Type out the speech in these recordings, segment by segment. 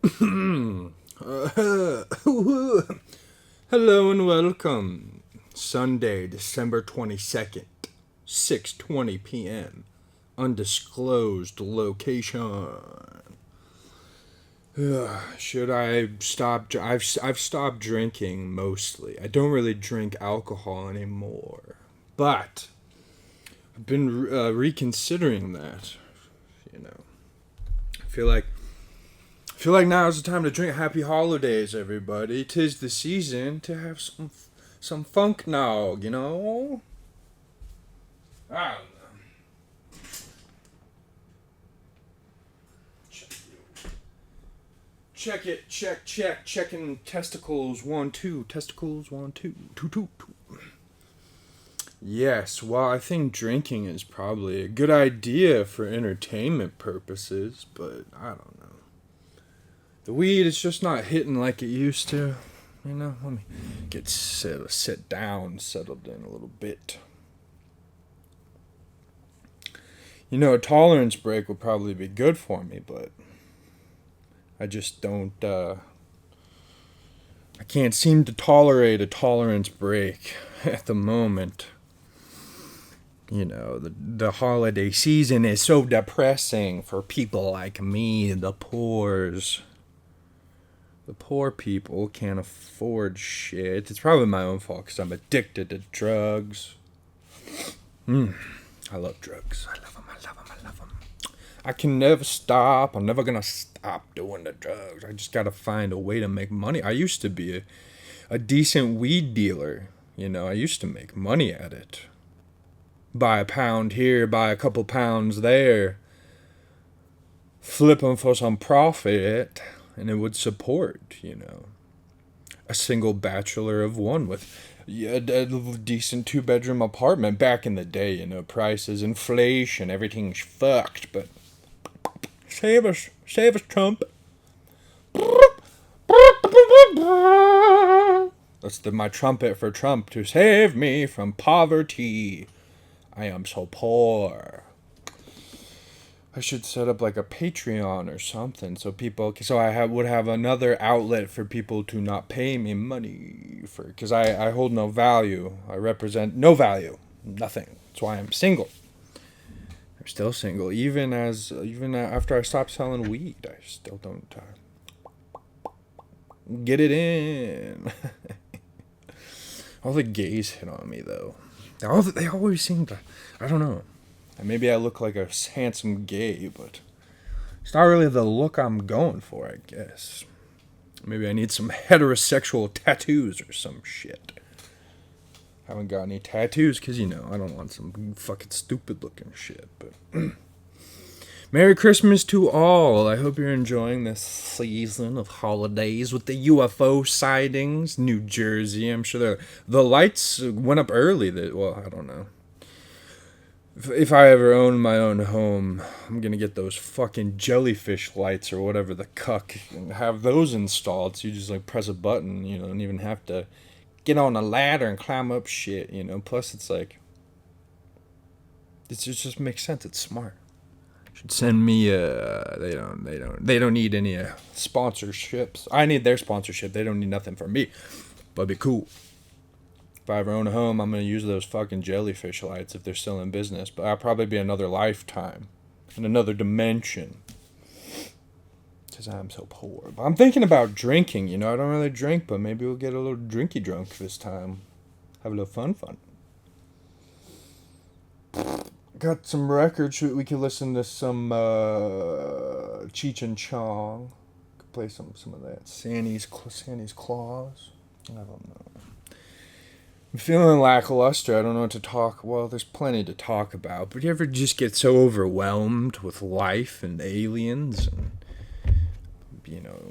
Hello and welcome. Sunday, December 22nd, 6:20 p.m. Undisclosed location. Should I stop? I've stopped drinking mostly. I don't really drink alcohol anymore, but I've been reconsidering that. You know, I feel like now is the time to drink. Happy holidays, everybody. 'Tis the season to have some funk nog, you know? I don't know. Check it, check. Checking testicles, 1, 2. Testicles, 1, 2. 2, 2, 2. Yes, well, I think drinking is probably a good idea for entertainment purposes, but I don't know. The weed is just not hitting like it used to. You know, let me sit down, settled in a little bit. You know, a tolerance break would probably be good for me, but I just don't, I can't seem to tolerate a tolerance break at the moment. You know, the holiday season is so depressing for people like me, the poors. The poor people can't afford shit. It's probably my own fault because I'm addicted to drugs. I love drugs. I love them. I can never stop. I'm never gonna stop doing the drugs. I just gotta find a way to make money. I used to be a decent weed dealer. You know, I used to make money at it. Buy a pound here, buy a couple pounds there. Flip them for some profit, and it would support, you know, a single bachelor of one with a decent 2-bedroom apartment. Back in the day, you know, prices, inflation, everything's fucked, but save us, Trump. That's my trumpet for Trump to save me from poverty. I am so poor. I should set up like a Patreon or something so I would have another outlet for people to not pay me money for, because I hold no value. I represent no value, nothing. That's why I'm single. I'm still single even after I stopped selling weed. I still don't get it in. All the gays hit on me though. They always seem to. I don't know. Maybe I look like a handsome gay, but it's not really the look I'm going for, I guess. Maybe I need some heterosexual tattoos or some shit. Haven't got any tattoos because, you know, I don't want some fucking stupid looking shit, but. Merry Christmas to all. I hope you're enjoying this season of holidays with the UFO sightings. New Jersey, I'm sure the lights went up early. Well, I don't know. If I ever own my own home, I'm gonna get those fucking jellyfish lights or whatever the cuck and have those installed. So you just like press a button, you know, don't even have to get on a ladder and climb up shit, you know. Plus, it's like it just makes sense. It's smart. Should send me. They don't need any sponsorships. I need their sponsorship. They don't need nothing from me. But it'd be cool. If I ever own a home, I'm going to use those fucking jellyfish lights if they're still in business. But I'll probably be another lifetime. In another dimension. Because I'm so poor. But I'm thinking about drinking, you know. I don't really drink, but maybe we'll get a little drinky drunk this time. Have a little fun. Got some records. We could listen to some Cheech and Chong. Could play some of that. Sandy's Claws. I don't know. I'm feeling lackluster. I don't know what to talk. Well, there's plenty to talk about. But you ever just get so overwhelmed with life and aliens and, you know,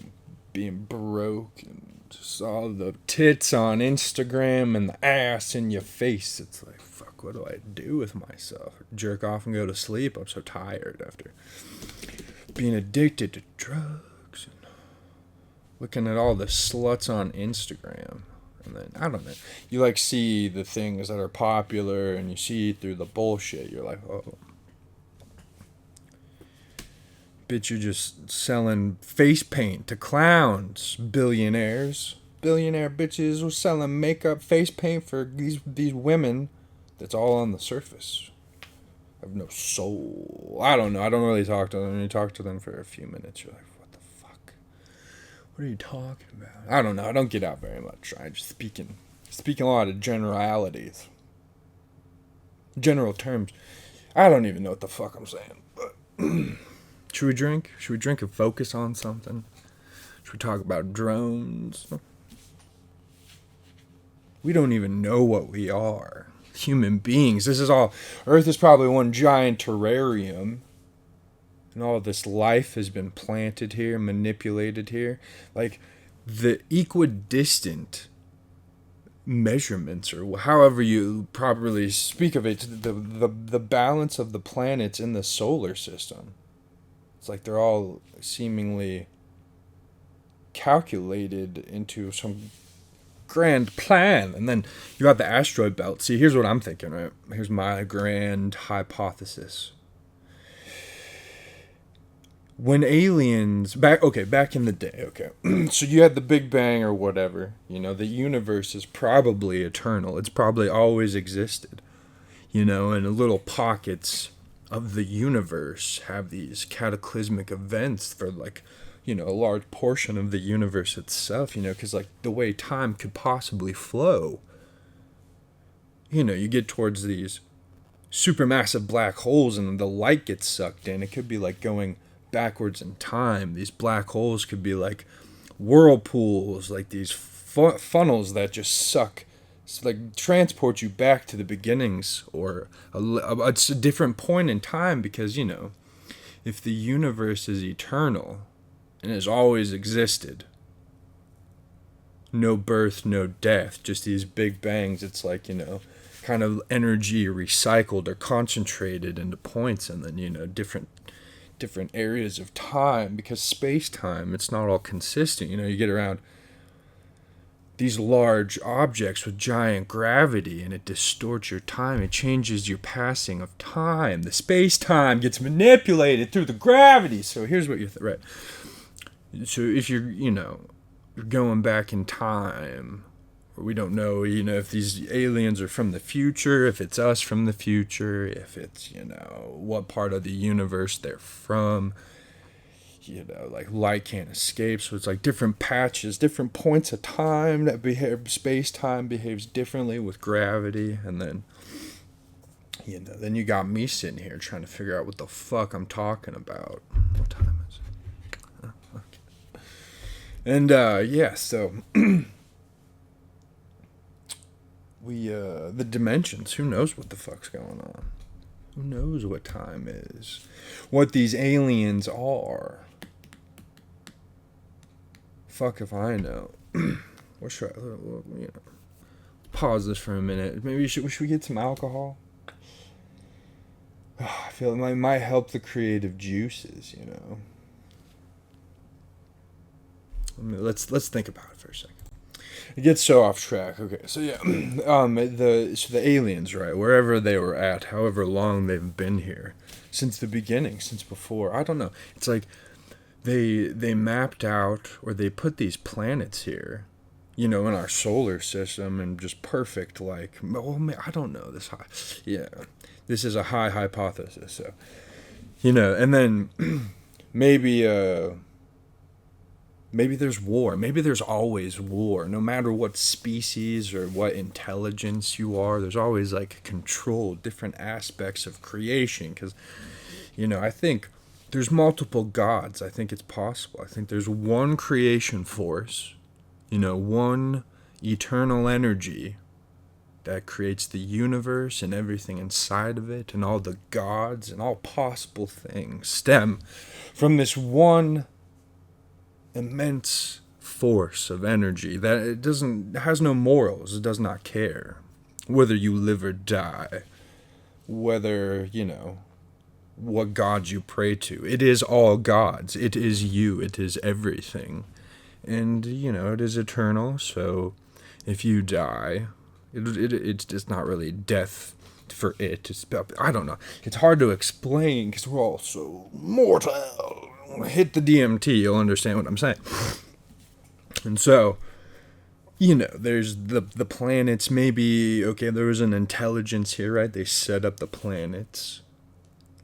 being broke and just all the tits on Instagram and the ass in your face? It's like, fuck, what do I do with myself? Jerk off and go to sleep? I'm so tired after being addicted to drugs and looking at all the sluts on Instagram. And then, I don't know, you like see the things that are popular and you see through the bullshit. You're like, oh. Bitch, you're just selling face paint to clowns, billionaires. Billionaire bitches were selling makeup, face paint for these women. That's all on the surface. Have no soul. I don't know. I don't really talk to them. You talk to them for a few minutes. You're like, what the fuck? What are you talking about? I don't know. I don't get out very much. I just speaking a lot of generalities, general terms. I don't even know what the fuck I'm saying. But should we drink? Should we drink and focus on something? Should we talk about drones? We don't even know what we are. Human beings. This is all. Earth is probably one giant terrarium. And all of this life has been planted here, manipulated here. Like, the equidistant measurements, or however you properly speak of it, the balance of the planets in the solar system. It's like they're all seemingly calculated into some grand plan. And then you got the asteroid belt. See, here's what I'm thinking, right? Here's my grand hypothesis. When aliens back in the day, so you had the Big Bang or whatever, the universe is probably eternal. It's probably always existed, and little pockets of the universe have these cataclysmic events for a large portion of the universe itself, because the way time could possibly flow, you get towards these supermassive black holes and the light gets sucked in. It could be like going backwards in time. These black holes could be like whirlpools, like these funnels that just suck, transport you back to the beginnings, or it's a different point in time, because if the universe is eternal and has always existed, no birth, no death, just these big bangs, it's kind of energy recycled or concentrated into points, and then different areas of time, because space-time, it's not all consistent. You get around these large objects with giant gravity, and it distorts your time. It changes your passing of time. The space-time gets manipulated through the gravity. So here's what you're right. So if you're going back in time, we don't know, if these aliens are from the future, if it's us from the future, if it's, what part of the universe they're from. Light can't escape, so it's different patches, different points of time that behave. Space-time behaves differently with gravity, and then, then you got me sitting here trying to figure out what the fuck I'm talking about. What time is it? Okay. And, so... the dimensions, who knows what the fuck's going on? Who knows what time is? What these aliens are? Fuck if I know. Or should I, pause this for a minute. Maybe should we get some alcohol? I feel it might help the creative juices, Let's think about it for a second. It gets so off track. Okay, so yeah, the aliens, right? Wherever they were at, however long they've been here, since the beginning, since before. I don't know. It's like they mapped out, or they put these planets here, in our solar system, and just perfect. I don't know this high. Yeah, this is a high hypothesis. So, and then maybe there's war. Maybe there's always war. No matter what species or what intelligence you are, there's always control, different aspects of creation. Because, I think there's multiple gods. I think it's possible. I think there's one creation force, one eternal energy that creates the universe and everything inside of it, and all the gods and all possible things stem from this one immense force of energy that it has no morals. It does not care whether you live or die, whether what gods you pray to. It is all gods. It is you. It is everything, and it is eternal. So if you die, it's not really death for it. I don't know. It's hard to explain because we're all so mortal. hit the DMT, you'll understand what I'm saying. And so, there's the planets. Maybe, okay, there was an intelligence here, right? They set up the planets.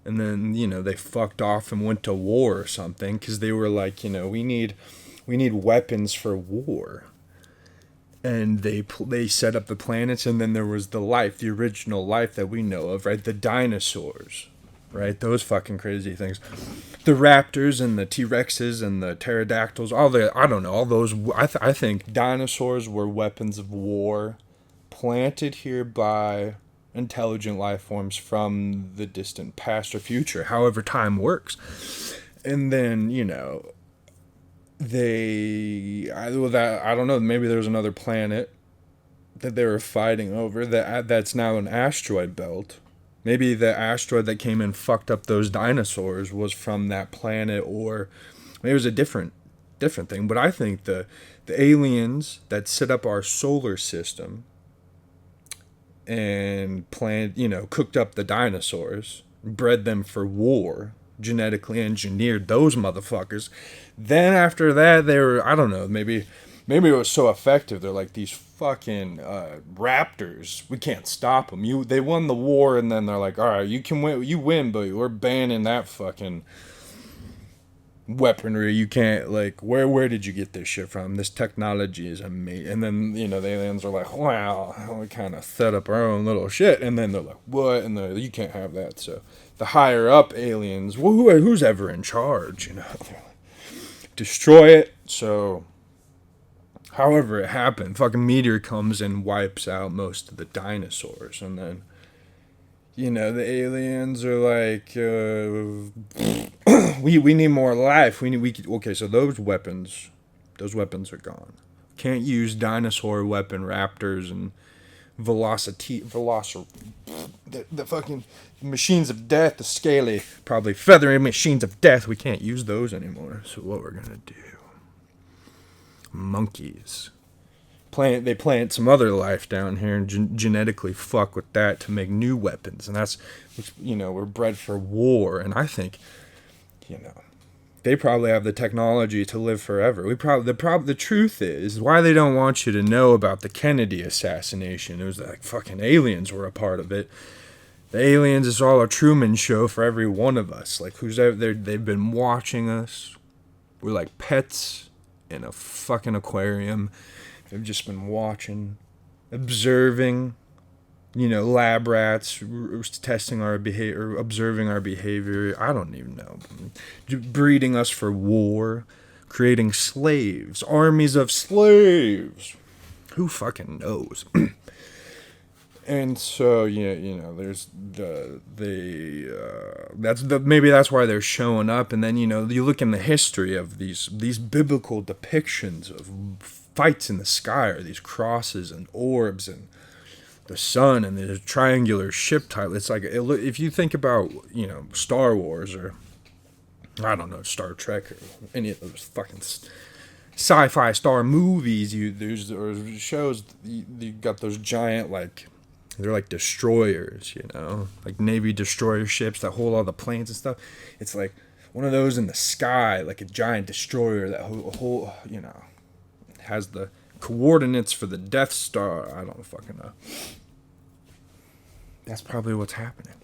And then, they fucked off and went to war or something because they were like, we need weapons for war. And they set up the planets, and then there was the original life that we know of, right? The dinosaurs, right? Those fucking crazy things. The raptors and the T-Rexes and the pterodactyls, all those. I think dinosaurs were weapons of war planted here by intelligent life forms from the distant past or future, however time works. And then, I don't know, maybe there's another planet that they were fighting over that's now an asteroid belt. Maybe the asteroid that came and fucked up those dinosaurs was from that planet, or maybe it was a different thing. But I think the aliens that set up our solar system and cooked up the dinosaurs, bred them for war, genetically engineered those motherfuckers. Then after that, they were, I don't know, maybe it was so effective. They're like, these fucking raptors, we can't stop them. They won the war, and then they're like, all right, you win, but we're banning that fucking weaponry. You can't, like, where did you get this shit from? This technology is amazing. And then, the aliens are like, wow, we kind of set up our own little shit. And then they're like, what? And they're like, you can't have that. So the higher up aliens, well, who's ever in charge, destroy it. So however it happened, fucking meteor comes and wipes out most of the dinosaurs. And then, the aliens are like, we need more life. Okay, so those weapons are gone. Can't use dinosaur weapon raptors and the fucking machines of death, the scaly, probably feathery machines of death. We can't use those anymore. So what we're gonna do? Monkeys. They plant some other life down here and genetically fuck with that to make new weapons, and that's, we're bred for war. And I think, they probably have the technology to live forever. The truth is why they don't want you to know about the Kennedy assassination. It was like fucking aliens were a part of it. The aliens is all a Truman Show for every one of us. Like, who's out there? They've been watching us. We're like pets in a fucking aquarium. They've just been watching, observing, lab rats testing our behavior, observing our behavior. I don't even know. Breeding us for war, creating slaves, armies of slaves. Who fucking knows? And so, there's maybe that's why they're showing up. And then, you look in the history of these biblical depictions of fights in the sky, or these crosses and orbs and the sun and the triangular ship title. It's like, if you think about, Star Wars, or I don't know, Star Trek, or any of those fucking sci-fi star movies, or shows, you got those giant, like, they're like destroyers, like Navy destroyer ships that hold all the planes and stuff. It's like one of those in the sky, like a giant destroyer that whole has the coordinates for the Death Star. I don't fucking know. That's probably what's happening.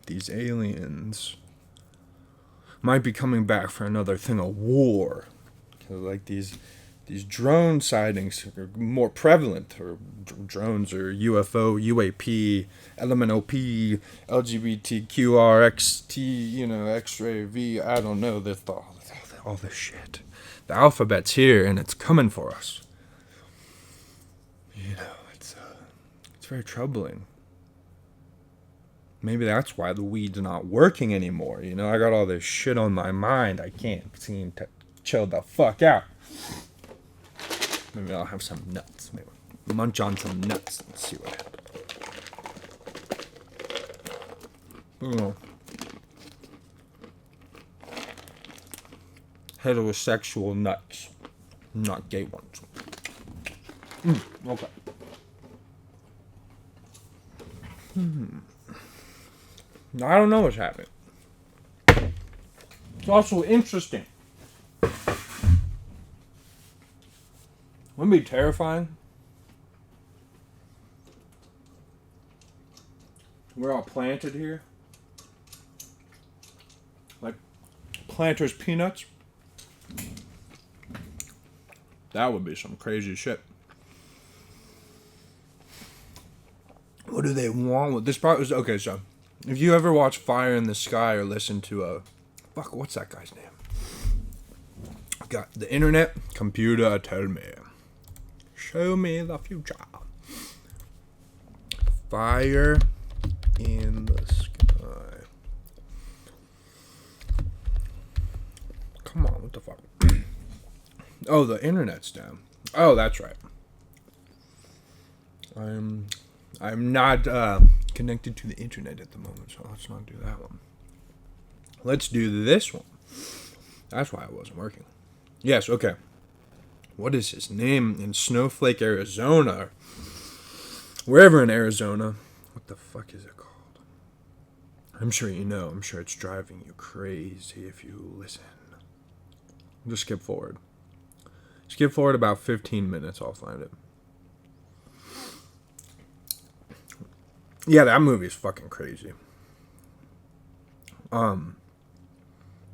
These aliens might be coming back for another thing, a war. Like these drone sightings are more prevalent, or drones, or UFO, UAP, LMNOP, LGBTQRXT, X-ray V, I don't know, all this shit. The alphabet's here, and it's coming for us. It's very troubling. Maybe that's why the weed's not working anymore. I got all this shit on my mind. I can't seem to chill the fuck out. Maybe I'll have some nuts. Maybe munch on some nuts and see what happens. Heterosexual nuts, not gay ones. Okay. I don't know what's happening. It's also interesting. Wouldn't it be terrifying? We're all planted here. Like Planters peanuts. That would be some crazy shit. What do they want with this part? Okay, so if you ever watch Fire in the Sky or listen to what's that guy's name? Got the internet, computer, tell me, show me the future. Fire in the Sky. Come on, what the fuck? Oh, the internet's down. Oh, that's right. I'm not connected to the internet at the moment, so let's not do that one. Let's do this one. That's why it wasn't working. Yes, okay. What is his name in Snowflake, Arizona? Wherever in Arizona. What the fuck is it called? I'm sure you know. I'm sure it's driving you crazy if you listen. Just skip forward. Skip forward about 15 minutes. I'll find it. Yeah, that movie is fucking crazy.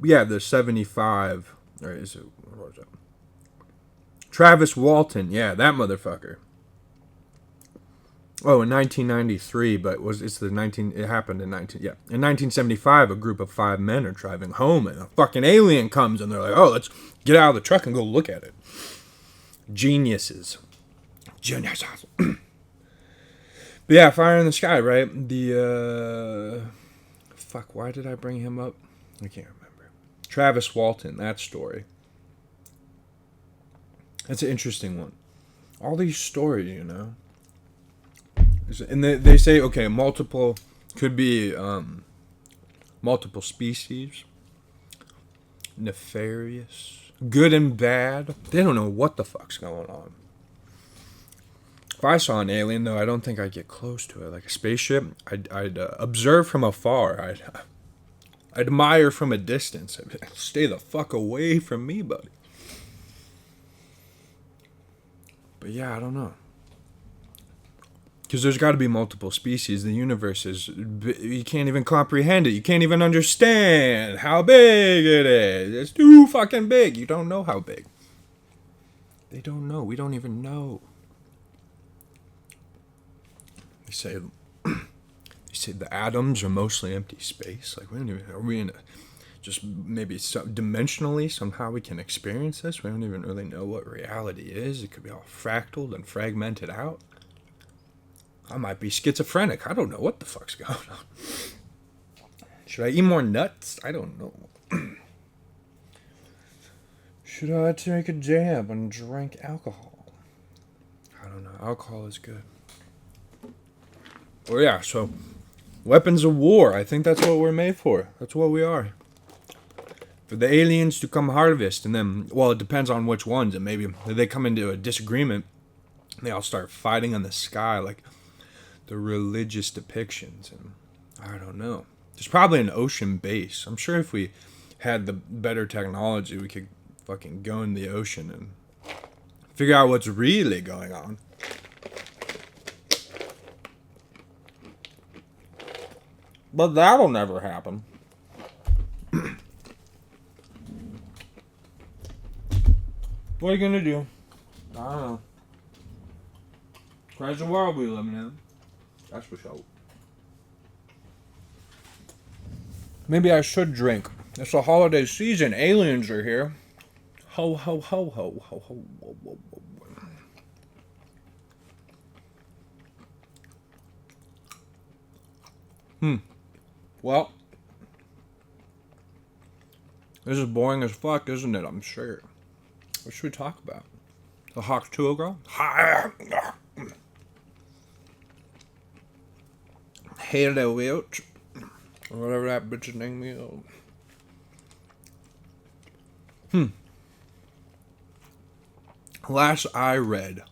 Yeah, the 75, or is it, what was it? Travis Walton, yeah, that motherfucker. Oh, in 1993, but it happened in 1975, a group of 5 men are driving home and a fucking alien comes and they're like, oh, let's get out of the truck and go look at it. Geniuses. But yeah, Fire in the Sky, right? Fuck, why did I bring him up? I can't remember. Travis Walton, that story. That's an interesting one. All these stories, you know. And they say, okay, multiple, could be multiple species. Nefarious. Good and bad. They don't know what the fuck's going on. If I saw an alien, though, I don't think I'd get close to it. Like a spaceship, I'd observe from afar. I'd admire from a distance. Stay the fuck away from me, buddy. But yeah, I don't know. Because there's got to be multiple species. The universe is... You can't even comprehend it. You can't even understand how big it is. It's too fucking big. You don't know how big. They don't know. We don't even know. They say the atoms are mostly empty space. Like, we don't even... Are we in a... Just maybe dimensionally, somehow we can experience this? We don't even really know what reality is. It could be all fractaled and fragmented out. I might be schizophrenic. I don't know what the fuck's going on. Should I eat more nuts? I don't know. Should I take a jab and drink alcohol? I don't know. Alcohol is good. Oh yeah, so weapons of war. I think that's what we're made for. That's what we are. For the aliens to come harvest, and then, well, it depends on which ones. And maybe they come into a disagreement, they all start fighting in the sky, like the religious depictions, and I don't know. There's probably an ocean base. I'm sure if we had the better technology, we could fucking go in the ocean and figure out what's really going on. But that'll never happen. What are you gonna do? I don't know. Crazy world we living in. That's for sure. Maybe I should drink. It's the holiday season. Aliens are here. Ho, ho, ho, ho, ho, ho, ho, ho, ho. Well, this is boring as fuck, isn't it? I'm sure. What should we talk about? The Hawk 2 girl? Halo Witch. Or whatever that bitch's name is. Last I read,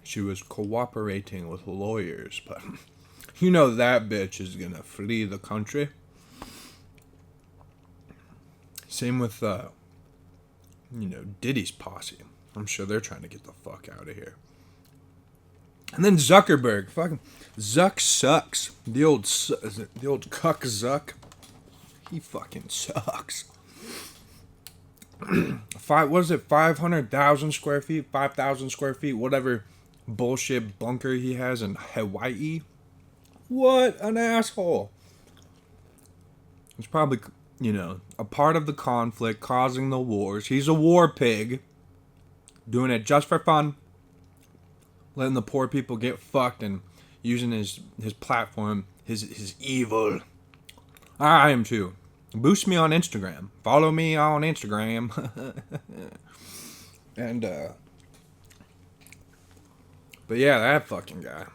she was cooperating with lawyers, but you know that bitch is gonna flee the country. Same with, Diddy's posse. I'm sure they're trying to get the fuck out of here. And then Zuckerberg, fucking Zuck sucks. The old cuck Zuck. He fucking sucks. What is it? 500,000 square feet, 5,000 square feet, whatever bullshit bunker he has in Hawaii. What an asshole. He's probably, a part of the conflict, causing the wars. He's a war pig, doing it just for fun, letting the poor people get fucked and using his platform, his evil. I am too. Boost me on Instagram. Follow me on Instagram. And, but yeah, that fucking guy.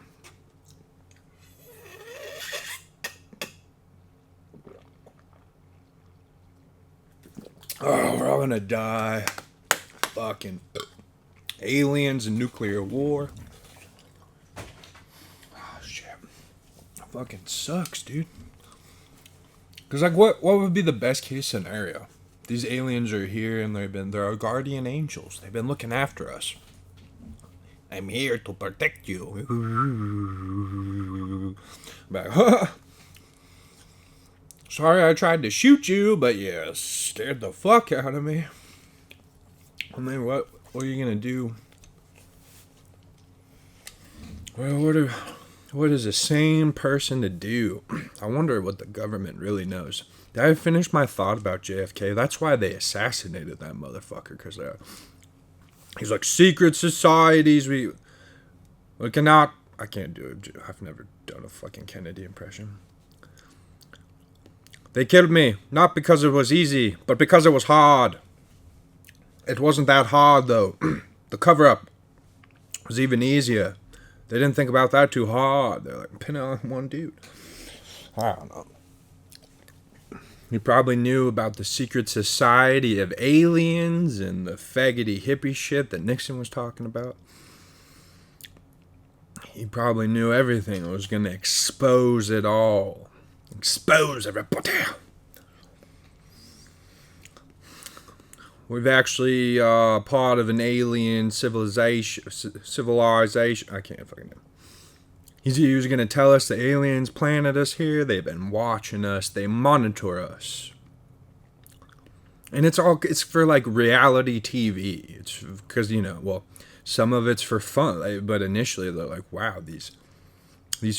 Oh, we're all gonna die. Fucking aliens and nuclear war. Oh, shit. Fucking sucks, dude. Because, like, what would be the best case scenario? These aliens are here and they're our guardian angels. They've been looking after us. I'm here to protect you. But, sorry I tried to shoot you, but you scared the fuck out of me. I mean, what are you gonna do? Well, what is a sane person to do? I wonder what the government really knows. Did I finish my thought about JFK? That's why they assassinated that motherfucker, because he's like, secret societies, we cannot... I can't do it. I've never done a fucking Kennedy impression. They killed me, not because it was easy, but because it was hard. It wasn't that hard, though. The cover-up was even easier. They didn't think about that too hard. They're like, pin it on one dude. I don't know. You probably knew about the secret society of aliens and the faggoty hippie shit that Nixon was talking about. He probably knew everything. It was going to expose it all. Expose everybody. We've actually part of an alien civilization. I can't fucking know. He was going to tell us the aliens planted us here. They've been watching us. They monitor us. And it's for like reality TV. It's because, some of it's for fun. But initially they're like, wow, these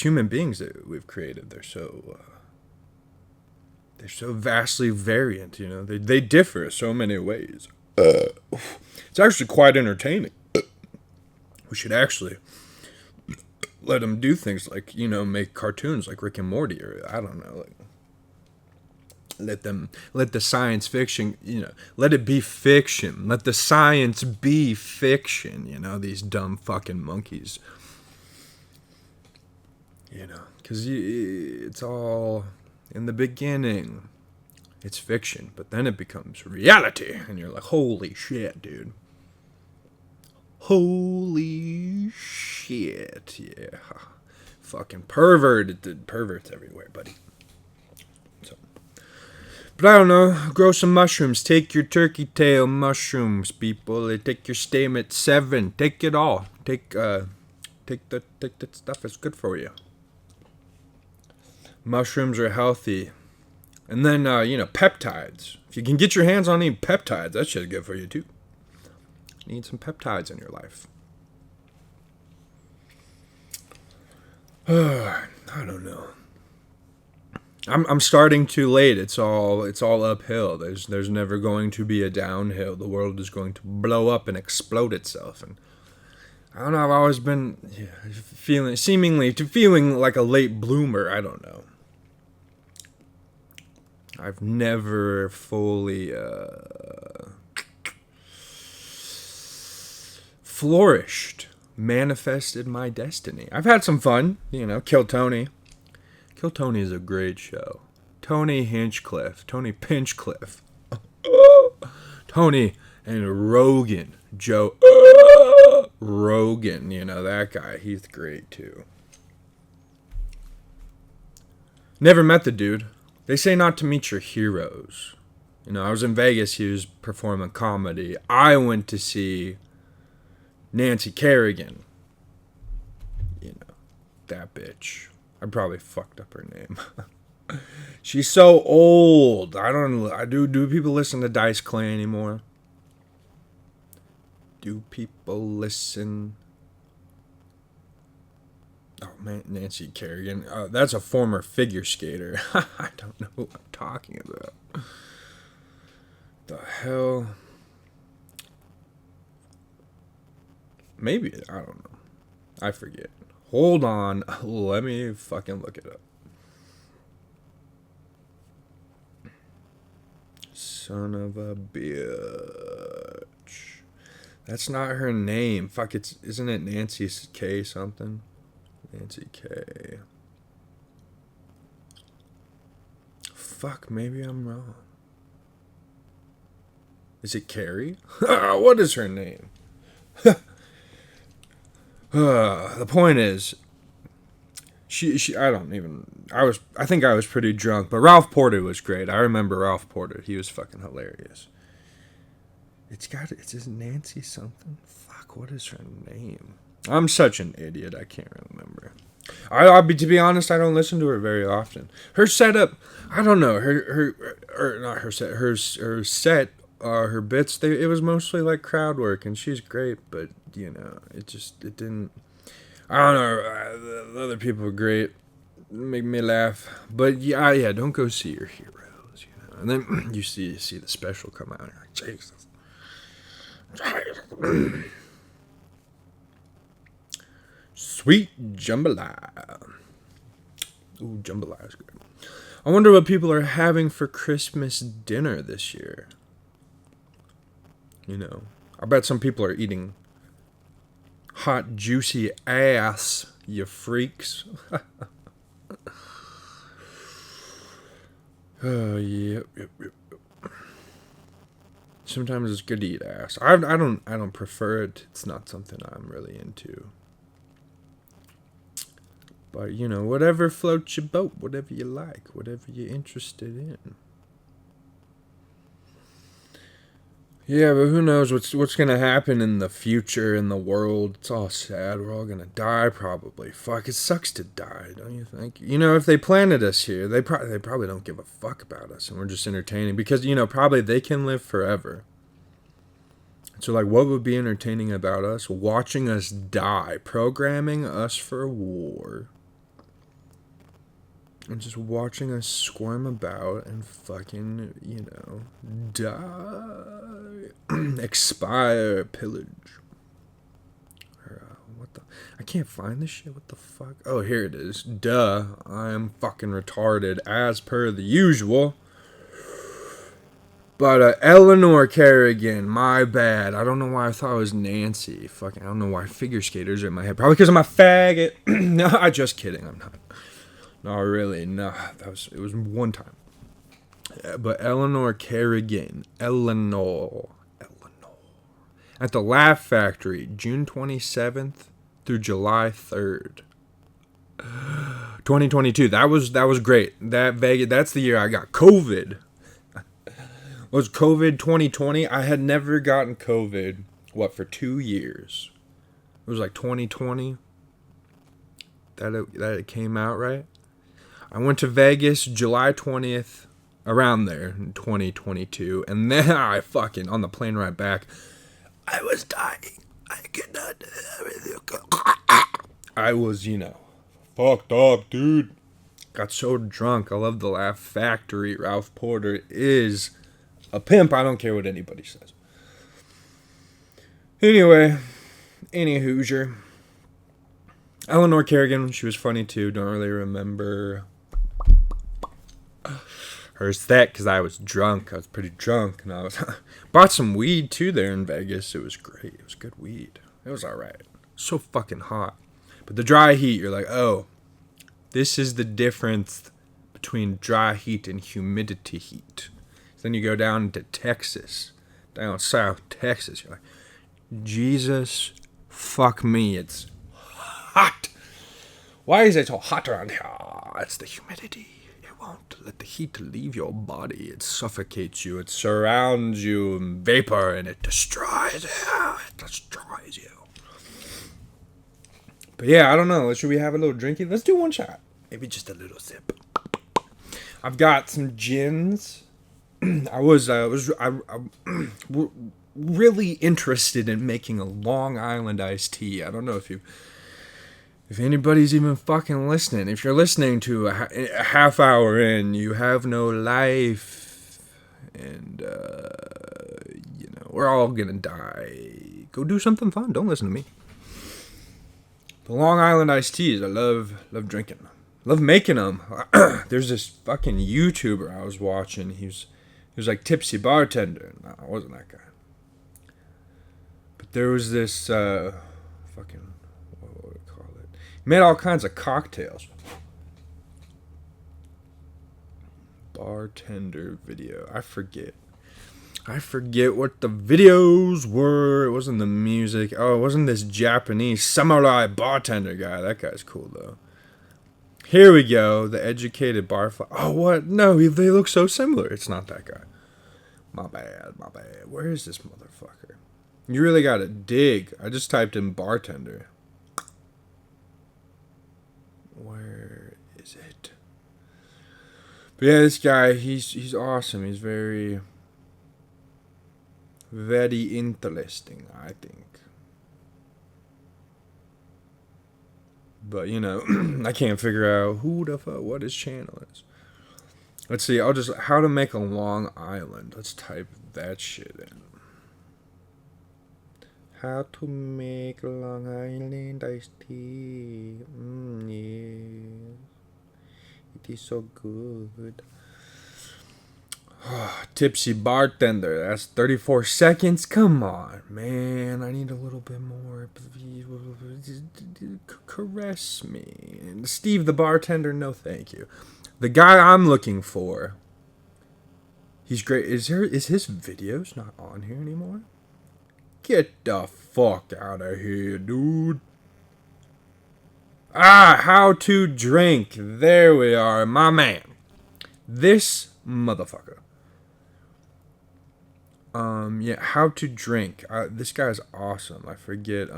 human beings that we've created, they're so vastly variant, They differ so many ways. It's actually quite entertaining. We should actually let them do things like, make cartoons like Rick and Morty, or I don't know, let the science fiction, let it be fiction. Let the science be fiction, these dumb fucking monkeys. Because it's all, in the beginning, it's fiction, but then it becomes reality, and you're like, holy shit, dude. Holy shit, yeah. Fucking perverts everywhere, buddy. So, but I don't know, grow some mushrooms. Take your turkey tail mushrooms, people. Take your Stamets 7. Take it all. Take that stuff. It's good for you. Mushrooms are healthy. And then, peptides. If you can get your hands on any peptides, that shit's good for you, too. You need some peptides in your life. I don't know. I'm starting too late. It's all uphill. There's never going to be a downhill. The world is going to blow up and explode itself. And I don't know. I've always been feeling like a late bloomer. I don't know. I've never fully flourished, manifested my destiny. I've had some fun, Kill Tony. Kill Tony is a great show. Tony Hinchcliffe, Tony Pinchcliffe, Tony and Rogan, Joe Rogan, that guy, he's great too. Never met the dude. They say not to meet your heroes. You know, I was in Vegas. He was performing comedy. I went to see Nancy Kerrigan. You know, that bitch. I probably fucked up her name. She's so old. I don't know. Do people listen to Dice Clay anymore? Do people listen? Oh man, Nancy Kerrigan. That's a former figure skater. I don't know who I'm talking about. The hell? Maybe, I don't know. I forget. Hold on. Let me fucking look it up. Son of a bitch. That's not her name. Fuck, isn't it Nancy K something? Nancy K. Fuck, maybe I'm wrong. Is it Carrie? What is her name? The point is, I think I was pretty drunk, but Ralph Porter was great. I remember Ralph Porter. He was fucking hilarious. It's just Nancy something. Fuck, what is her name? I'm such an idiot. I can't remember. To be honest, I don't listen to her very often. Her setup, I don't know. Her set, her bits. It was mostly like crowd work, and she's great. But you know, it didn't. I don't know. The other people are great, make me laugh. But yeah. Don't go see your heroes, you know. And then you see the special come out, and you're like, Jesus. Sweet jambalaya. Ooh, jambalaya is good. I wonder what people are having for Christmas dinner this year. You know, I bet some people are eating hot, juicy ass, you freaks. Oh, yep. Sometimes it's good to eat ass. I don't prefer it. It's not something I'm really into. But, you know, whatever floats your boat, whatever you like, whatever you're interested in. Yeah, but who knows what's going to happen in the future in the world. It's all sad. We're all going to die probably. Fuck, it sucks to die, don't you think? You know, if they planted us here, they probably don't give a fuck about us, and we're just entertaining. Because, you know, probably they can live forever. So, like, what would be entertaining about us? Watching us die. Programming us for war. And just watching us squirm about and fucking, you know, die. Expire, pillage. Or, what the? I can't find this shit. What the fuck? Oh, here it is. Duh. I'm fucking retarded as per the usual. But Eleanor Kerrigan, my bad. I don't know why I thought it was Nancy. Fucking, I don't know why figure skaters are in my head. Probably because I'm a faggot. No, I'm just kidding. I'm not. No, really, no. It was one time. But Eleanor Kerrigan. Eleanor. At the Laugh Factory, June 27th through July 3rd. 2022. That was great. That's the year I got COVID. Was COVID 2020? I had never gotten COVID, for 2 years? It was like 2020 that it came out, right? I went to Vegas July 20th, around there, in 2022, and then I fucking, on the plane ride back, I was dying. I could not do everything. I was, you know, fucked up, dude. Got so drunk. I love the Laugh Factory. Ralph Porter is a pimp. I don't care what anybody says. Anyway, any Hoosier. Eleanor Kerrigan, she was funny too. Don't really remember her set because I was drunk. I was pretty drunk, and I was bought some weed too there in Vegas. It was great. It was good weed. It was all right. So fucking hot, but the dry heat. You're like, oh, this is the difference between dry heat and humidity heat. Then you go down to Texas, down south Texas. You're like, Jesus, fuck me, it's hot. Why is it so hot around here? It's the humidity. won't let the heat leave your body. It suffocates you. It surrounds you in vapor, and it destroys you. It destroys you. But yeah, I don't know. Should we have a little drinky? Let's do one shot. Maybe just a little sip. I've got some gins. I was really interested in making a Long Island iced tea. I don't know if anybody's even fucking listening. If you're listening to a half hour in, you have no life, and we're all gonna die. Go do something fun. Don't listen to me. The Long Island iced teas, I love drinking them. Love making them. There's this fucking YouTuber I was watching. He was like Tipsy Bartender. No, I wasn't that guy. But there was this fucking, what would I call it? He made all kinds of cocktails. Bartender video. I forget what the videos were. It wasn't the music. Oh, it wasn't this Japanese samurai bartender guy. That guy's cool, though. Here we go. The educated barfly. Oh, what? No, they look so similar. It's not that guy. My bad. Where is this motherfucker? You really gotta dig. I just typed in bartender. Where is it? But yeah, this guy, he's awesome. He's very interesting, I think. But, I can't figure out who the fuck, what his channel is. Let's see, how to make a Long Island. Let's type that shit in. How to make Long Island iced tea. Yes. It is so good. Tipsy Bartender. That's 34 seconds. Come on, man. I need a little bit more. Caress me. And Steve the bartender, no thank you. The guy I'm looking for. He's great. Is his videos not on here anymore? Get the fuck out of here, dude. How to drink. There we are, my man. This motherfucker. How to drink. This guy's awesome. I forget,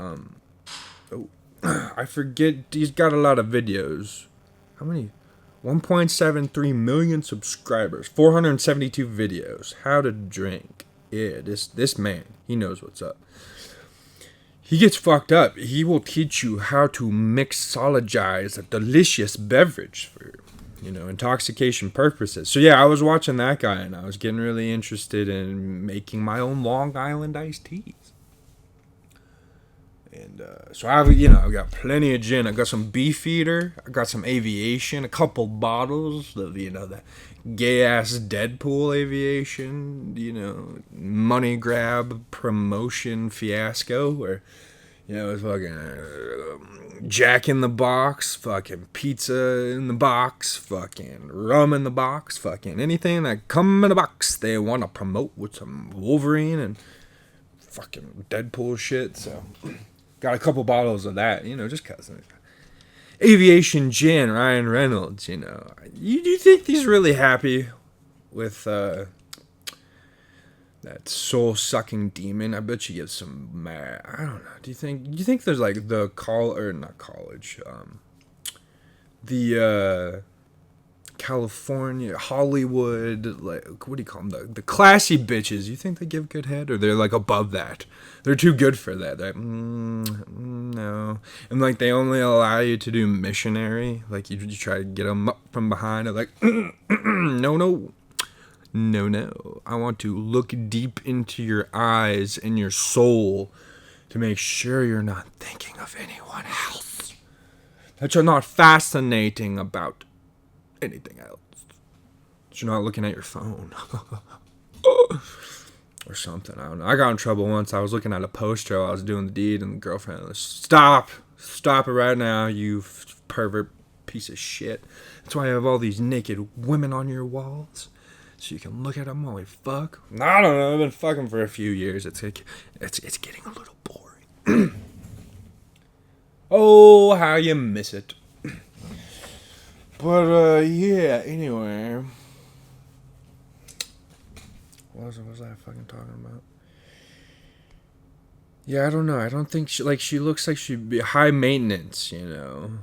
I forget, he's got a lot of videos. How many? 1.73 million subscribers. 472 videos. How to drink. Yeah, this man, he knows what's up. He gets fucked up. He will teach you how to mixologize a delicious beverage for intoxication purposes. So yeah, I was watching that guy and I was getting really interested in making my own Long Island iced teas. And so I've got plenty of gin. I got some Beefeater. I got some Aviation. A couple bottles of that gay ass Deadpool Aviation. Money grab promotion fiasco where it's fucking Jack in the Box, fucking pizza in the box, fucking rum in the box, fucking anything that come in a box they want to promote with some Wolverine and fucking Deadpool shit. So got a couple bottles of that, just cause. Aviation gin, Ryan Reynolds, You think he's really happy with that soul-sucking demon? I bet you get some mad. I don't know. Do you think there's like the California, Hollywood, like, what do you call them? The classy bitches. You think they give good head, or they're like above that? They're too good for that. No. And like they only allow you to do missionary. Like you try to get them up from behind. They're like, no. I want to look deep into your eyes and your soul to make sure you're not thinking of anyone else. That you're not fascinating about anything else. That you're not looking at your phone. Or something. I don't know. I got in trouble once. I was looking at a poster while I was doing the deed, and the girlfriend was, Stop it right now, you pervert piece of shit. That's why I have all these naked women on your walls. So you can look at them while we fuck. I don't know. I've been fucking for a few years. It's getting a little boring. Oh, how you miss it. But, yeah, anyway. What was I fucking talking about? Yeah, I don't know. I don't think she looks like she'd be high maintenance, you know.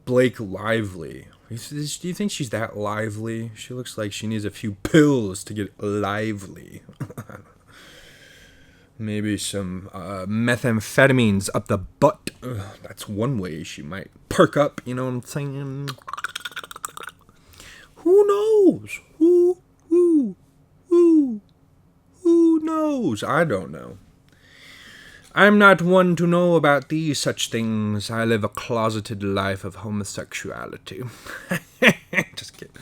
Blake Lively. Do you think she's that lively? She looks like she needs a few pills to get lively. Maybe some methamphetamines up the butt. Ugh, that's one way she might perk up, you know what I'm saying? Who knows? Who knows? I don't know. I'm not one to know about these such things. I live a closeted life of homosexuality. Just kidding.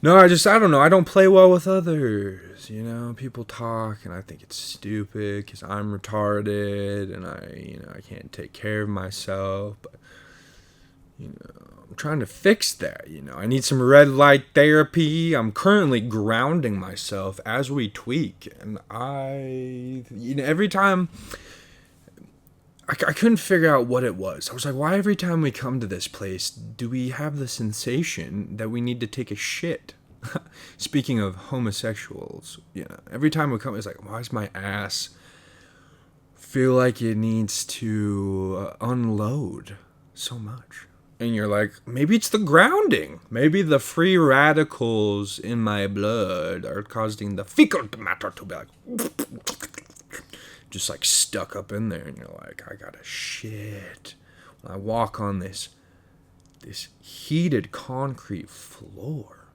No, I don't know. I don't play well with others. You know, people talk and I think it's stupid because I'm retarded and I can't take care of myself. But, I'm trying to fix that, I need some red light therapy. I'm currently grounding myself as we tweak. And every time, I couldn't figure out what it was. I was like, why every time we come to this place, do we have the sensation that we need to take a shit? Speaking of homosexuals, every time we come, it's like, why does my ass feel like it needs to unload so much? And you're like, maybe it's the grounding. Maybe the free radicals in my blood are causing the fecal matter to be like, just like stuck up in there. And you're like, I gotta shit. When I walk on this heated concrete floor.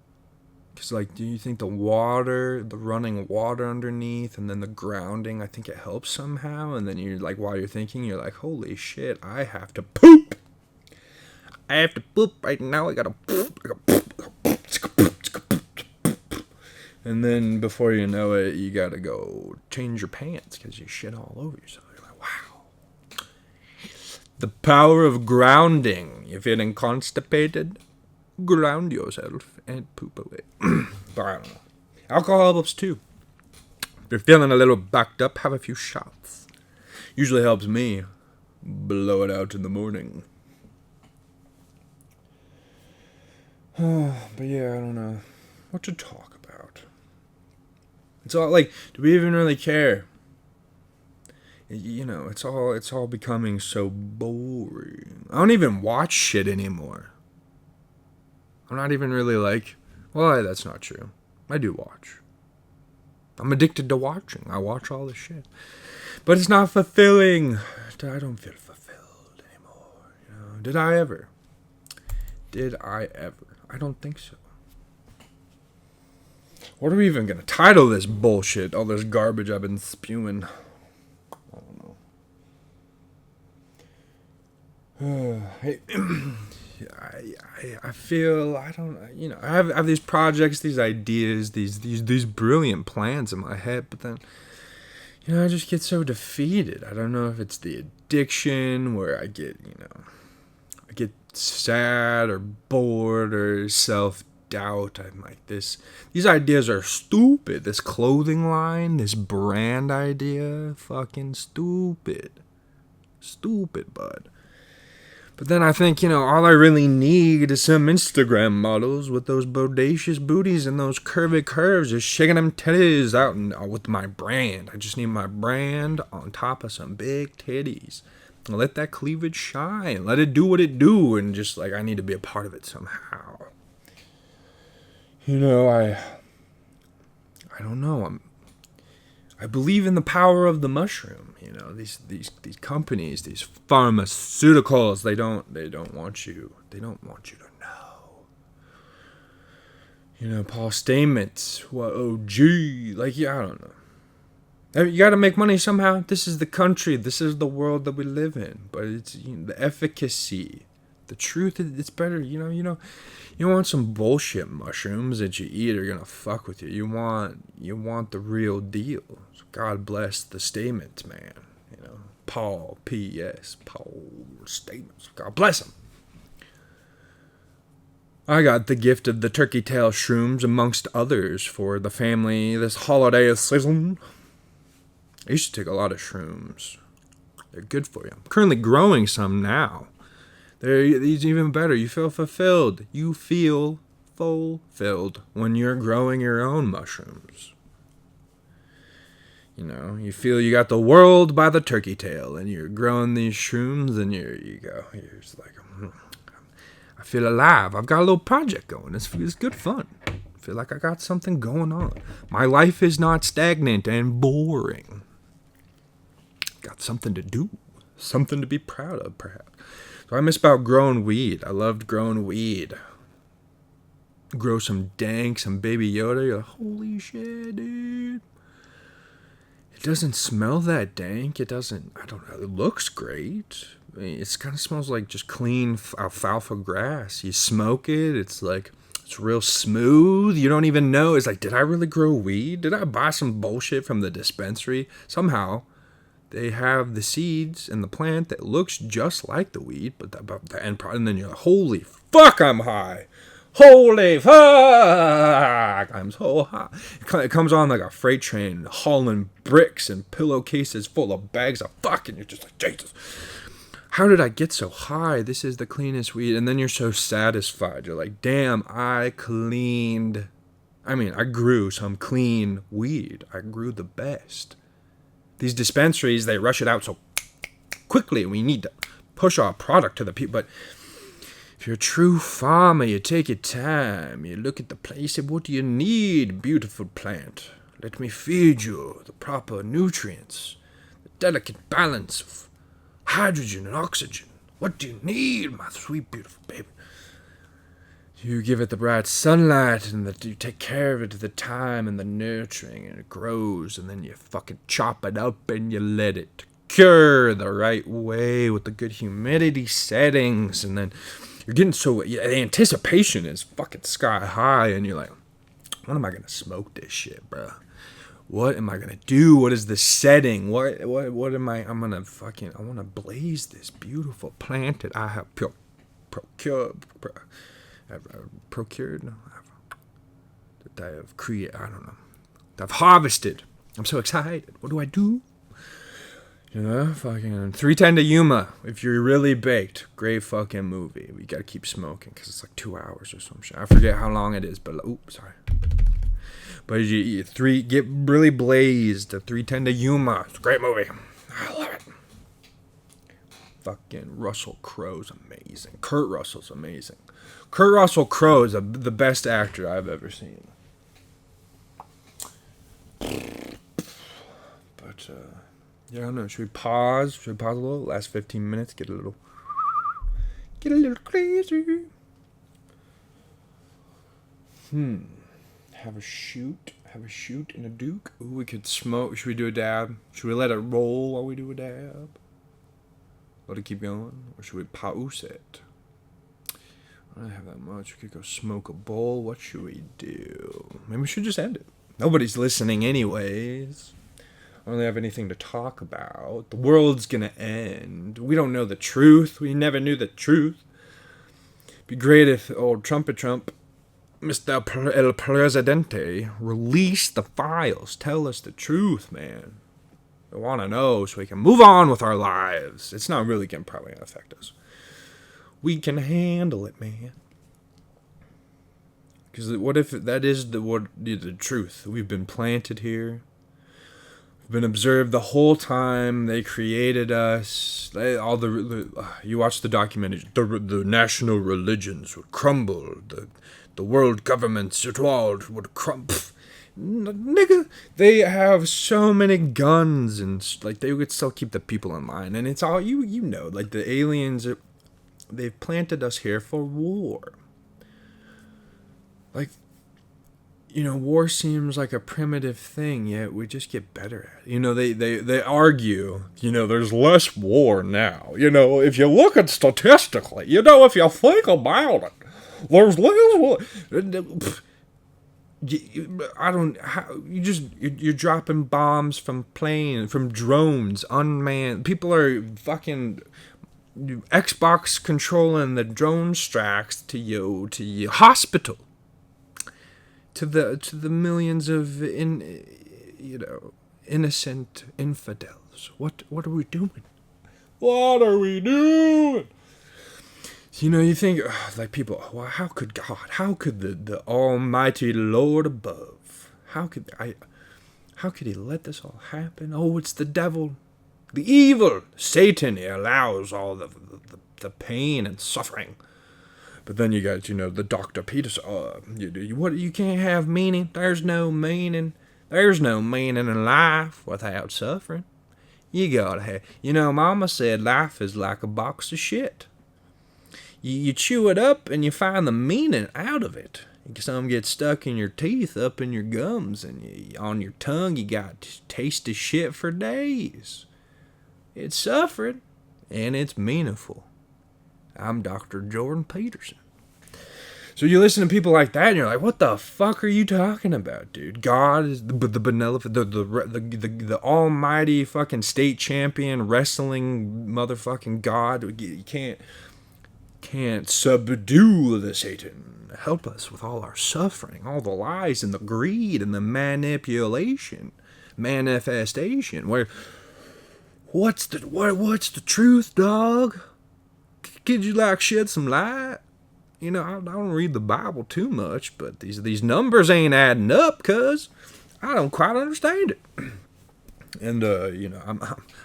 Because, do you think the running water underneath and then the grounding, I think it helps somehow. And then you're like, while you're thinking, you're like, holy shit, I have to poop. I have to poop right now. I gotta poop. And then before you know it, you gotta go change your pants because you shit all over yourself. You're like, wow. The power of grounding. You're feeling constipated, ground yourself and poop away. But I don't know. Alcohol helps too. If you're feeling a little backed up, have a few shots. Usually helps me. Blow it out in the morning. But yeah, I don't know what to talk about. It's all do we even really care? It's all becoming so boring. I don't even watch shit anymore. I'm not even really well, that's not true. I do watch. I'm addicted to watching. I watch all this shit. But it's not fulfilling. I don't feel fulfilled anymore. Did I ever? I don't think so. What are we even going to title this bullshit? All this garbage I've been spewing. I don't know. I feel, I don't, I have these projects, these ideas, these brilliant plans in my head, but then, I just get so defeated. I don't know if it's the addiction where I get sad or bored or self-doubt. I'm like, these ideas are stupid. This clothing line, this brand idea, fucking stupid, bud. But then I think, all I really need is some Instagram models with those bodacious booties and those curvy curves, just shaking them titties out with my brand. I just need my brand on top of some big titties. Let that cleavage shine. Let it do what it do. And just I need to be a part of it somehow. I don't know. I believe in the power of the mushroom. These companies, these pharmaceuticals, they don't want you to know. Paul Stamets, I don't know. You got to make money somehow. This is the country. This is the world that we live in. But it's the efficacy, the truth. It's better. You want some bullshit mushrooms that you eat are gonna fuck with you. You want the real deal. So God bless the Stamets, man. Paul Stamets. God bless him. I got the gift of the turkey tail shrooms amongst others for the family this holiday season. I used to take a lot of shrooms. They're good for you. I'm currently growing some now. It's even better. You feel fulfilled. You feel fulfilled when you're growing your own mushrooms. You know, you feel you got the world by the turkey tail, and you're growing these shrooms, and you're just like, I feel alive. I've got a little project going. It's good fun. I feel like I got something going on. My life is not stagnant and boring. Got something to do. Something to be proud of, perhaps. So I miss about growing weed. I loved growing weed. Grow some dank, some Baby Yoda. You're like, holy shit, dude. It doesn't smell that dank. It doesn't, I don't know. It looks great. I mean, it kind of smells like just clean alfalfa grass. You smoke it. It's like, it's real smooth. You don't even know. It's like, did I really grow weed? Did I buy some bullshit from the dispensary? Somehow, they have the seeds in the plant that looks just like the weed, but the end product, and then you're like, holy fuck, I'm high. Holy fuck, I'm so high. It comes on like a freight train, hauling bricks and pillowcases full of bags of fuck, and you're just like, Jesus, how did I get so high? This is the cleanest weed. And then you're so satisfied. You're like, damn, I grew some clean weed. I grew the best. These dispensaries, they rush it out so quickly. We need to push our product to the people. But if you're a true farmer, you take your time. You look at the place and what do you need, beautiful plant? Let me feed you the proper nutrients, the delicate balance of hydrogen and oxygen. What do you need, my sweet, beautiful baby? You give it the bright sunlight, and you take care of it to the time and the nurturing, and it grows, and then you fucking chop it up and you let it cure the right way with the good humidity settings, and then you're getting the anticipation is fucking sky high, and you're like, when am I gonna smoke this shit, bro? What am I gonna do? What is the setting? What am I? I want to blaze this beautiful plant that I have procured. No, that I have created. I don't know. That I've harvested. I'm so excited. What do I do? You know, fucking 310 to Yuma. If you're really baked, great fucking movie. We gotta keep smoking because it's like 2 hours or some shit. I forget how long it is, but sorry. But you get really blazed. 310 to Yuma. It's a great movie. I love it. Fucking Russell Crowe's amazing. Kurt Russell's amazing. Kurt Russell Crowe is the best actor I've ever seen. But yeah, I don't know. Should we pause? Should we pause a little? Last 15 minutes. Get a little crazy. Have a shoot and a duke. Ooh, we could smoke. Should we do a dab? Should we let it roll while we do a dab? Let it keep going? Or should we pause it? I don't have that much. We could go smoke a bowl. What should we do? Maybe we should just end it. Nobody's listening anyways. I don't really have anything to talk about. The world's gonna end. We don't know the truth. We never knew the truth. It'd be great if old Trump, Mr. El Presidente, release the files. Tell us the truth, man. I want to know so we can move on with our lives. It's not really probably going to affect us. We can handle it, man. Because what if that is the truth? We've been planted here. We've been observed the whole time. They created us. You watch the documentary. The national religions would crumble. The world governments would crumble. Nigga, they have so many guns and like they would still keep the people in line, and it's all you know. Like the aliens, they've planted us here for war. Like, you know, war seems like a primitive thing, yet we just get better at it. You know, they argue, you know, there's less war now. You know, if you look at statistically, you know, if you think about it, there's less war. You're dropping bombs from drones, unmanned. People are fucking Xbox controlling the drone tracks to your hospital. To the millions of innocent infidels. What are we doing? What are we doing? You think, like people, well, how could God, how could the almighty Lord above, how could he let this all happen? Oh, it's the devil, the evil, Satan. He allows all the pain and suffering. But then you got, the Dr. Peterson. You can't have meaning. There's no meaning. There's no meaning in life without suffering. You gotta have, Mama said life is like a box of shit. You chew it up and you find the meaning out of it. Some get stuck in your teeth, up in your gums, and on your tongue you got taste of shit for days. It's suffering, and it's meaningful. I'm Dr. Jordan Peterson. So you listen to people like that, and you're like, "What the fuck are you talking about, dude? God is the benevolent, the almighty fucking state champion wrestling motherfucking God. You can't subdue the Satan. Help us with all our suffering, all the lies and the greed and the manipulation, manifestation. What's the truth, dog? Could you shed some light? I don't read the Bible too much, but these numbers ain't adding up, cuz I don't quite understand it. And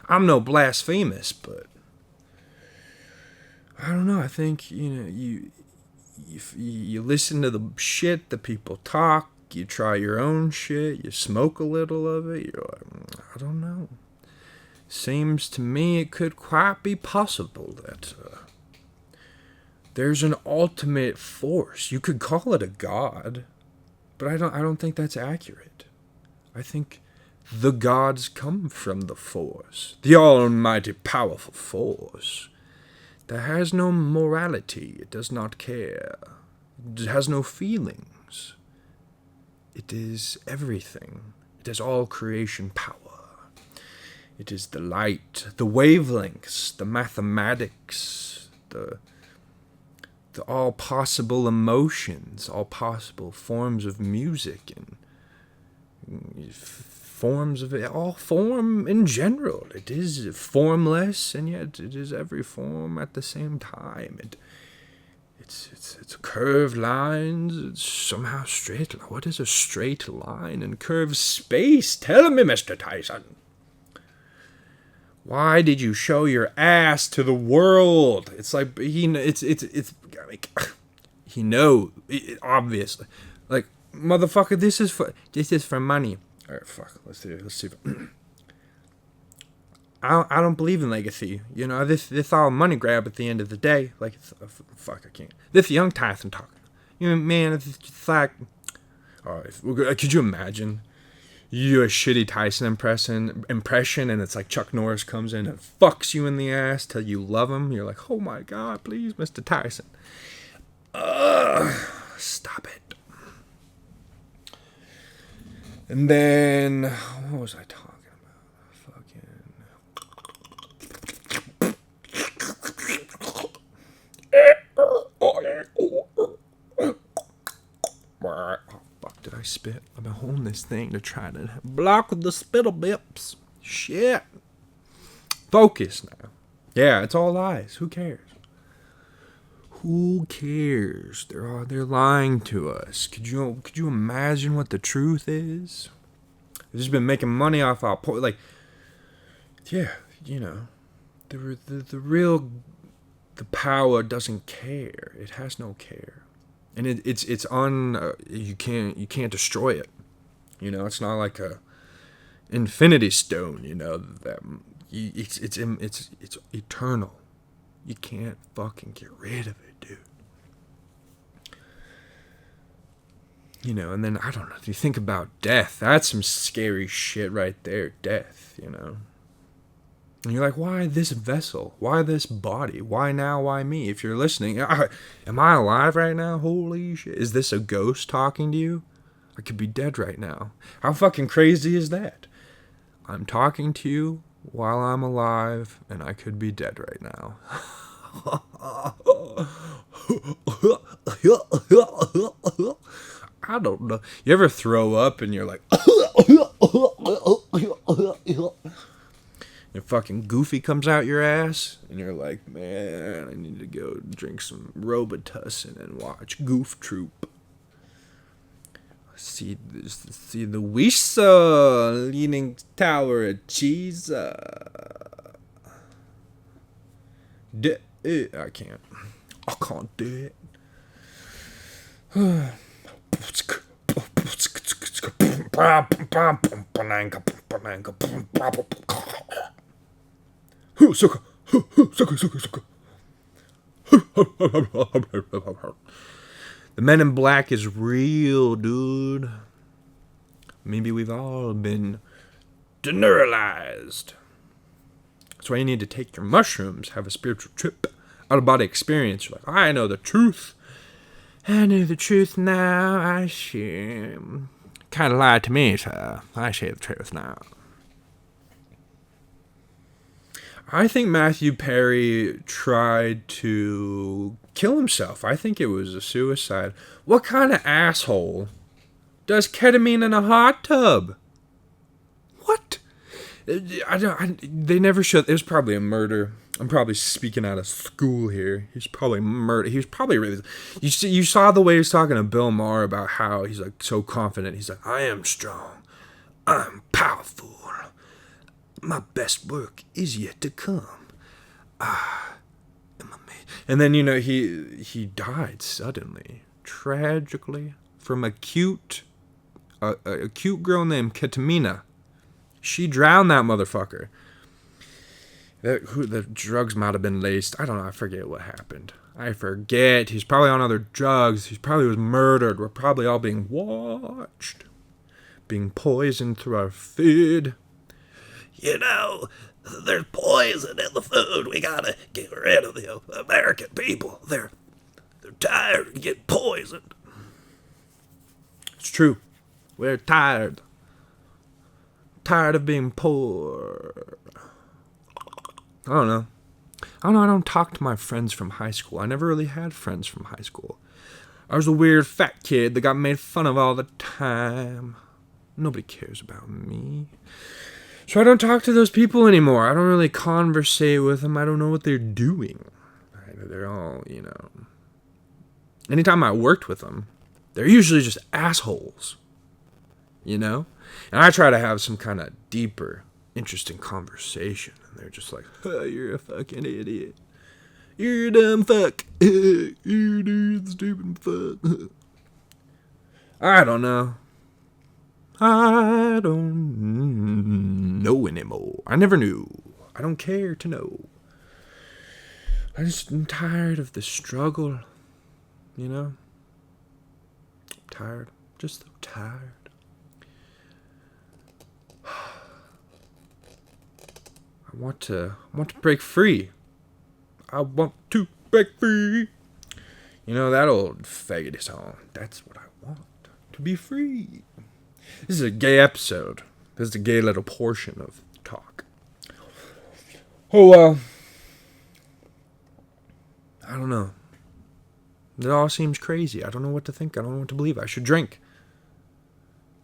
I'm no blasphemous, but I don't know. I think you listen to the shit that people talk. You try your own shit. You smoke a little of it. You're like, I don't know. Seems to me it could quite be possible that there's an ultimate force. You could call it a god, but I don't think that's accurate. I think the gods come from the force, the almighty powerful force that has no morality. It does not care. It has no feelings. It is everything. It is all creation power. It is the light, the wavelengths, the mathematics, the all possible emotions, all possible forms of music, and forms of it, all form in general. It is formless, and yet it is every form at the same time. It's curved lines. It's somehow straight. What is a straight line in curved space? Tell me, Mr. Tyson. Why did you show your ass to the world? It's like he knows, obviously. Like, motherfucker, this is for money. All right, fuck. Let's see if I don't believe in legacy. This all money grab at the end of the day. Like, fuck, I can't. This young Tyson talking. Man, it's like, could you imagine? You do a shitty Tyson impression, and it's like Chuck Norris comes in and fucks you in the ass till you love him. You're like, oh my God, please, Mr. Tyson. Stop it. And then, what was I talking about? Fuck, did I spit? I've been holding this thing to try to block the spittle bips. Shit. Focus now. Yeah, it's all lies. Who cares? Who cares? They're lying to us. Could you imagine what the truth is? They've just been making money off our the power doesn't care. It has no care, and it's on. You can't destroy it. It's not like a infinity stone. That it's eternal. You can't fucking get rid of it, dude. And then, I don't know, if you think about death, that's some scary shit right there, death, And you're like, why this vessel? Why this body? Why now? Why me? If you're listening, am I alive right now? Holy shit. Is this a ghost talking to you? I could be dead right now. How fucking crazy is that? I'm talking to you while I'm alive, and I could be dead right now. I don't know. You ever throw up and you're like, and fucking Goofy comes out your ass, and you're like, man, I need to go drink some Robitussin and watch Goof Troop. See the Wisa Leaning Tower of Cheese. I can't do it. The Men in Black is real, dude. Maybe we've all been deneuralized. That's why you need to take your mushrooms, have a spiritual trip, out of body experience. You're like, I know the truth. I know the truth now. I see. Kind of lied to me, so I say the truth now. I think Matthew Perry tried to kill himself. I think it was a suicide. What kind of asshole does ketamine in a hot tub? What? They never showed. It was probably a murder. I'm probably speaking out of school here. He's probably murder. He was probably really. You saw the way he was talking to Bill Maher about how he's like so confident. He's like, I am strong. I'm powerful. My best work is yet to come. I am amazing. And then he died suddenly, tragically, from a cute girl named Ketamina. She drowned that motherfucker. The drugs might have been laced. I don't know. I forget what happened. I forget. He's probably on other drugs. He probably was murdered. We're probably all being watched. Being poisoned through our food. You know, there's poison in the food. We gotta get rid of the American people. They're tired of getting poisoned. It's true. We're tired. Tired of being poor. I don't know. I don't talk to my friends from high school. I never really had friends from high school. I was a weird fat kid that got made fun of all the time. Nobody cares about me. So I don't talk to those people anymore. I don't really conversate with them. I don't know what they're doing. They're all, anytime I worked with them, they're usually just assholes. And I try to have some kind of deeper, interesting conversation. And they're just like, oh, you're a fucking idiot. You're a dumb fuck. You're a stupid fuck. I don't know. I don't know anymore. I never knew. I don't care to know. I just am tired of the struggle. I'm tired. Just so tired. I want to break free. I want to break free. That old faggoty song. That's what I want. To be free. This is a gay episode. This is a gay little portion of talk. Oh, well. I don't know. It all seems crazy. I don't know what to think. I don't know what to believe. I should drink.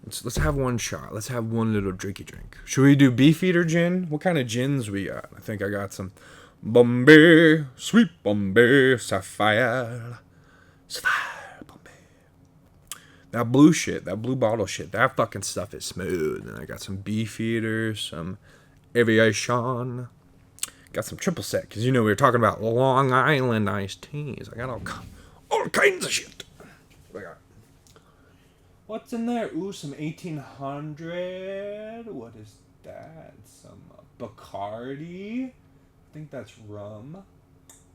Let's have one shot. Let's have one little drinky drink. Should we do Beefeater gin? What kind of gins we got? I think I got some Bombay, Sweet Bombay, Sapphire. Bombay. That blue shit, that blue bottle shit, that fucking stuff is smooth. And I got some Beefeater, some Aviation. Got some triple sec, because we were talking about Long Island iced teas. I got all kinds of shit. What I got? What's in there? Ooh, some 1800. What is that? Some Bacardi. I think that's rum.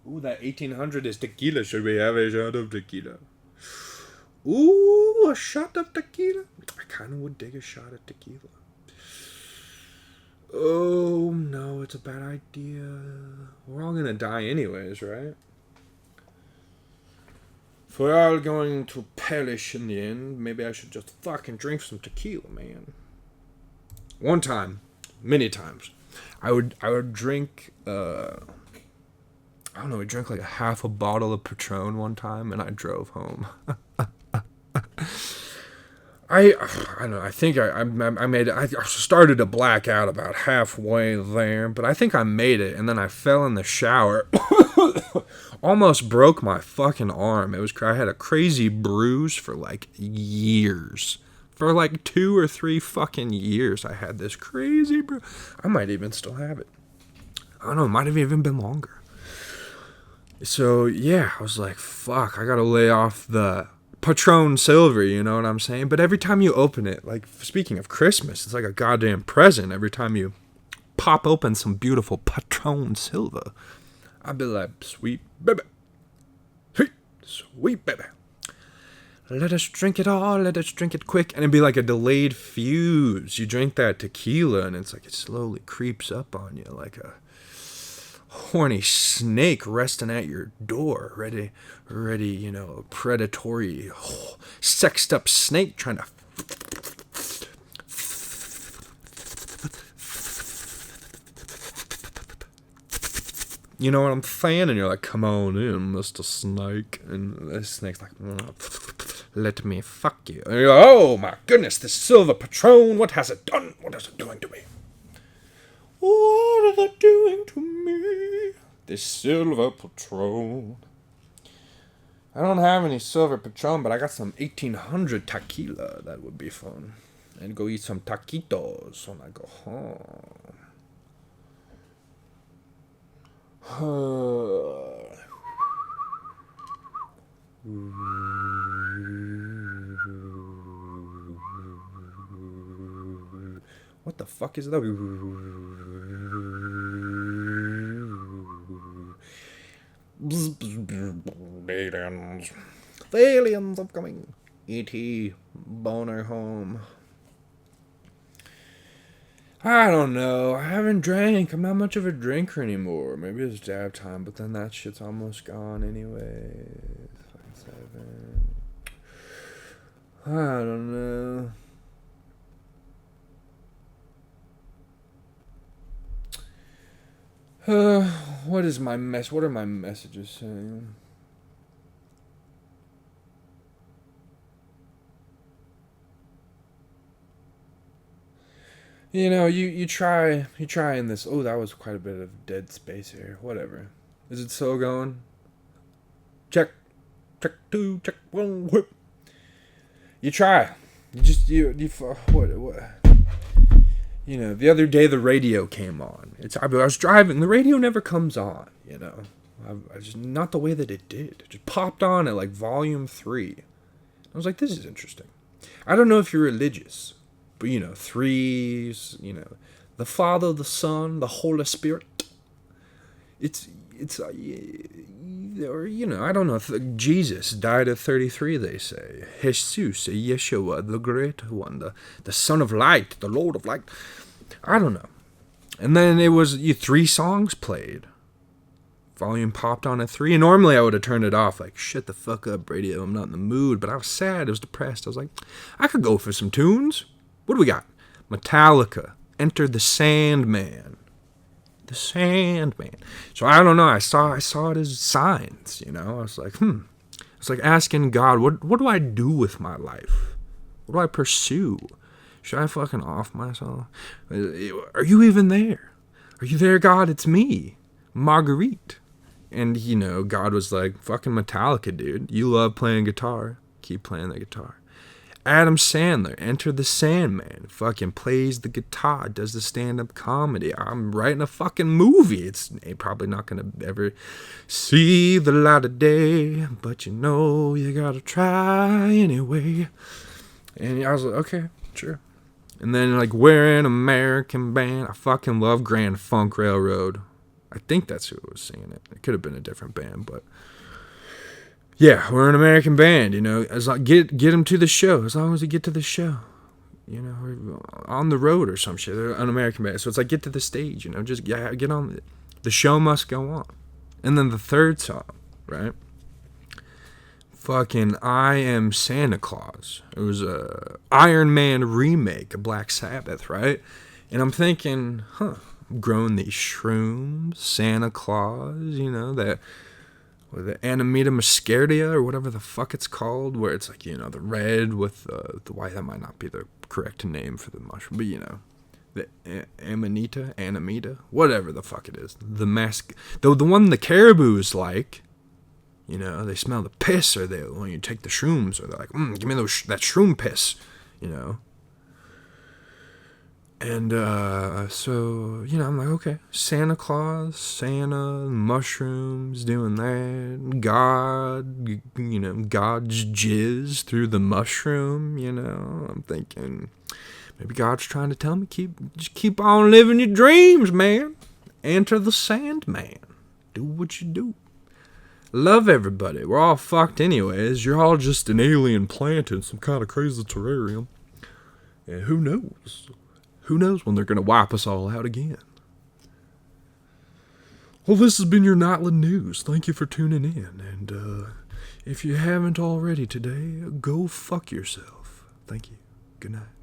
Ooh, that 1800 is tequila. Should we have a shot of tequila? Ooh, a shot of tequila? I kind of would dig a shot of tequila. Oh, no, it's a bad idea. We're all gonna die anyways, right? If we're all going to perish in the end, maybe I should just fucking drink some tequila, man. One time, many times, I would drink, I don't know, I drank like half a bottle of Patron one time, and I drove home. I don't know. I think I made it. I started to black out about halfway there, but I think I made it. And then I fell in the shower, almost broke my fucking arm. I had a crazy bruise for like years. For like 2 or 3 fucking years, I had this crazy bruise. I might even still have it. I don't know. It might have even been longer. So yeah, I was like, fuck. I gotta lay off the Patron Silver, you know what I'm saying? But every time you open it, like speaking of Christmas, it's like a goddamn present. Every time you pop open some beautiful Patron Silver, I'd be like, sweet baby, sweet baby. Let us drink it all, let us drink it quick. And it'd be like a delayed fuse. You drink that tequila and it's like it slowly creeps up on you like a horny snake resting at your door, ready, you know, a predatory, sexed up snake trying to. You know what I'm saying? And you're like, come on in, Mr. Snake. And the snake's like, let me fuck you. And you're like, oh my goodness, this silver Patron, what has it done? What is it doing to me? What are they doing to me? This silver Patron. I don't have any silver Patron, but I got some 1800 tequila. That would be fun. And go eat some taquitos when I go home. What the fuck is that? Aliens. The aliens are coming. E.T. Boner home. I don't know. I haven't drank. I'm not much of a drinker anymore. Maybe it's dab time, but then that shit's almost gone anyway. 7. I don't know. What are my messages saying? You know, you try in this. Oh, that was quite a bit of dead space here. Whatever. Is it still going? Check 2, check 1, whip. You try. What? You know, the other day the radio came on. I was driving. The radio never comes on. You know, I just not the way that it did. It just popped on at like volume 3. I was like, this is interesting. I don't know if you're religious, but you know, 3s. You know, the Father, the Son, the Holy Spirit. It's or you know, I don't know. Jesus died at 33. They say Jesus, Yeshua, the Great One, the Son of Light, the Lord of Light. I don't know. And then it was 3 songs played. Volume popped on at 3. And normally I would have turned it off, like, shut the fuck up, radio. I'm not in the mood. But I was sad. I was depressed. I was like, I could go for some tunes. What do we got? Metallica, Enter the Sandman. The Sandman. So I don't know. I saw it as signs, you know. I was like, It's like asking God, what do I do with my life? What do I pursue? Should I fucking off myself? Are you even there? Are you there, God? It's me, Marguerite. And, you know, God was like, fucking Metallica, dude. You love playing guitar. Keep playing the guitar. Adam Sandler, Enter the Sandman, fucking plays the guitar, does the stand-up comedy. I'm writing a fucking movie. It's probably not going to ever see the light of day, but you know you gotta try anyway. And I was like, okay, sure. And then, like, we're an American band. I fucking love Grand Funk Railroad. I think that's who was singing it. It could have been a different band, but... yeah, we're an American band, you know. As long, get them to the show. As long as we get to the show, you know, we're on the road or some shit. They're an American band, so it's like get to the stage, you know. Just get on. The show must go on. And then the third song, right? Fucking I Am Santa Claus. It was a Iron Man remake of Black Sabbath, right? And I'm thinking, I'm growing these shrooms, Santa Claus, you know, that With the Amanita muscaria or whatever the fuck it's called, where it's like, the red with the white. That might not be the correct name for the mushroom, but the Amanita, whatever the fuck it is. The one the caribous like, they smell the piss, or when you take the shrooms, or they're like, give me that shroom piss, And so, I'm like, okay, Santa Claus, Santa, mushrooms, doing that, God, God's jizz through the mushroom, I'm thinking, maybe God's trying to tell me, just keep on living your dreams, man. Enter the Sandman. Do what you do. Love everybody. We're all fucked anyways. You're all just an alien plant in some kind of crazy terrarium. And who knows? Who knows when they're going to wipe us all out again? Well, this has been your Nightly News. Thank you for tuning in. And if you haven't already today, go fuck yourself. Thank you. Good night.